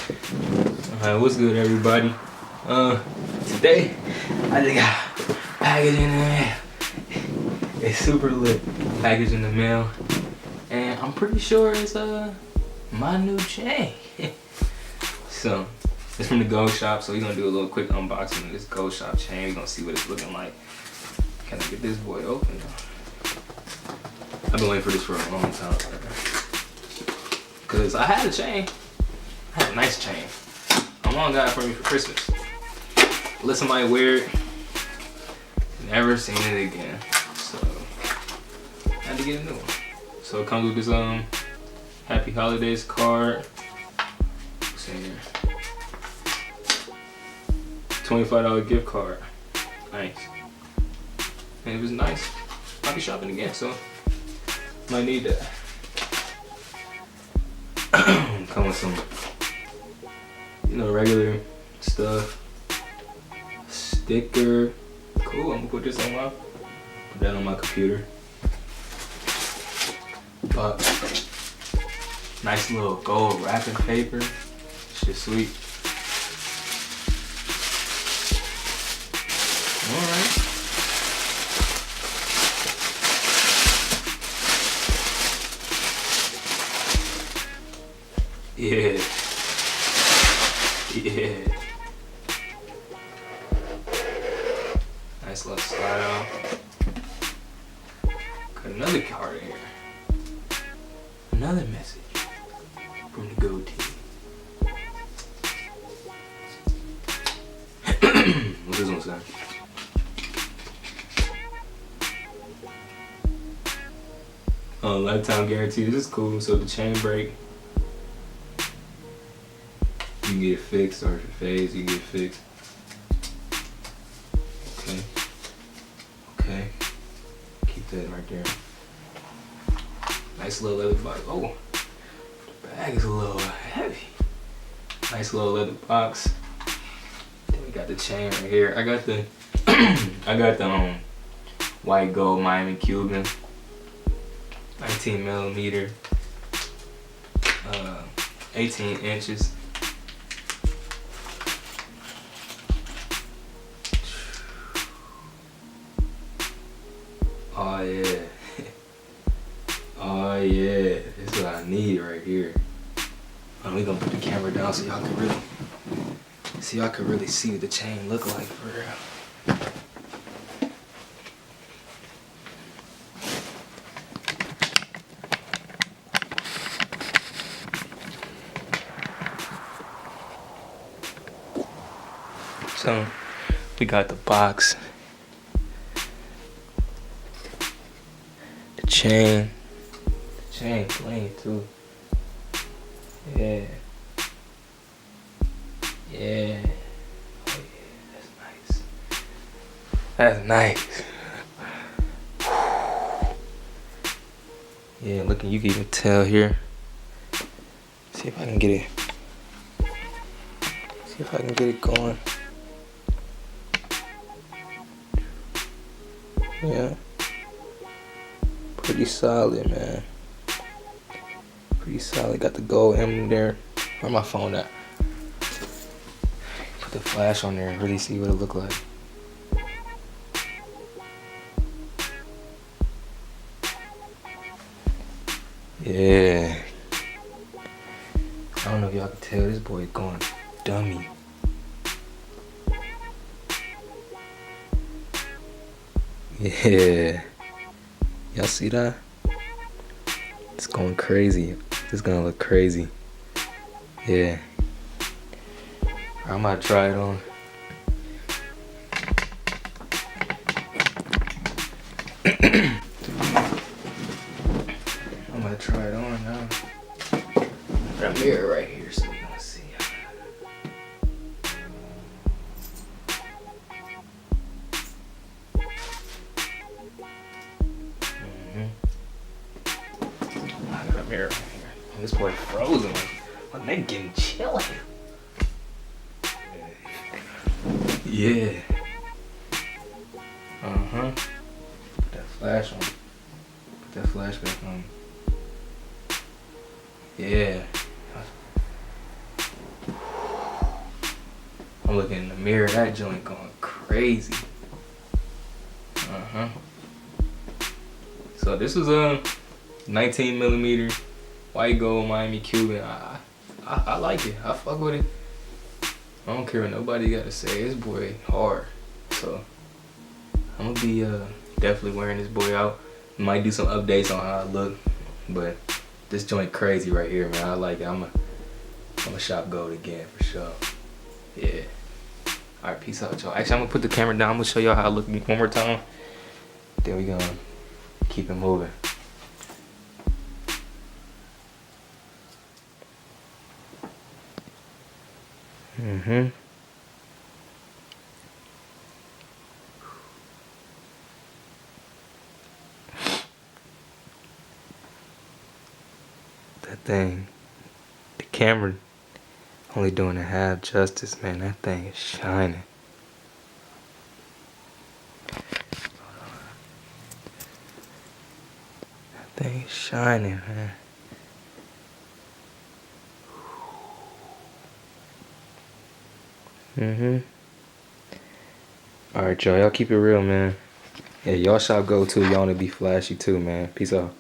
Alright, what's good, everybody? Today I just got a package in the mail. It's super lit. Package in the mail, and I'm pretty sure it's my new chain. So it's from the Gold Shop. So we're gonna do a little quick unboxing of this Gold Shop chain. We're gonna see what it's looking like. Can I get this boy open? I've been waiting for this for a long time. Cause I had a chain. I had a nice chain. My mom got it for me for Christmas. Let somebody wear it. Never seen it again. So I had to get a new one. So it comes with this Happy Holidays card. What's in here? $25 gift card. Nice. And it was nice. I'll be shopping again, so might need that. Come with some, regular stuff. Sticker. Cool. I'm gonna put that on my computer. But nice little gold wrapping paper. Shit sweet. Alright. Yeah. Yeah. Nice little slide out. Got another card in here. Another message from the Go Team. What's this one say? Lifetime guarantee. This is cool. So the chain break, you can get it fixed, or if it fades, you can get it fixed. Okay. Keep that right there. Nice little leather box. Oh, the bag is a little heavy. Nice little leather box. Then we got the chain right here. I got the white gold Miami Cuban, 19 millimeter, 18 inches. Oh yeah. Oh yeah. This is what I need right here. We're gonna put the camera down so y'all can really see what the chain look like for real. So we got the box. Chain clean too. Yeah. Yeah. Oh yeah, that's nice. That's nice. Yeah, looking, you can even tell here. See if I can get it. See if I can get it going. Yeah. Pretty solid, man. Pretty solid. Got the gold emblem there. Where my phone at? Put the flash on there and really see what it look like. Yeah. I don't know if y'all can tell, this boy going dummy. Yeah. Y'all see that? It's going crazy. It's gonna look crazy. Yeah. I'm gonna try it on. I'm gonna try it on now. Got a mirror right here so we gonna see. I got a mirror right here. This boy frozen. My neck getting chilly. Yeah. Put that flash on. Put that flashback on. Yeah. I'm looking in the mirror, that joint going crazy. So this was a 19 millimeter white gold Miami Cuban. I like it. I fuck with it. I don't care what nobody got to say. This boy hard. So I'm gonna be definitely wearing this boy out. Might do some updates on how I look, but this joint crazy right here, man. I like it. I'm a shop gold again for sure. Yeah. All right, peace out, y'all. Actually, I'm gonna put the camera down. I'm gonna show y'all how I look one more time. Then we gonna keep it moving. That thing, the camera only doing a half justice, man. That thing is shining. That thing is shining, man. Alright, y'all keep it real, man. Yeah, y'all shop go too. Y'all wanna be flashy too, man. Peace out.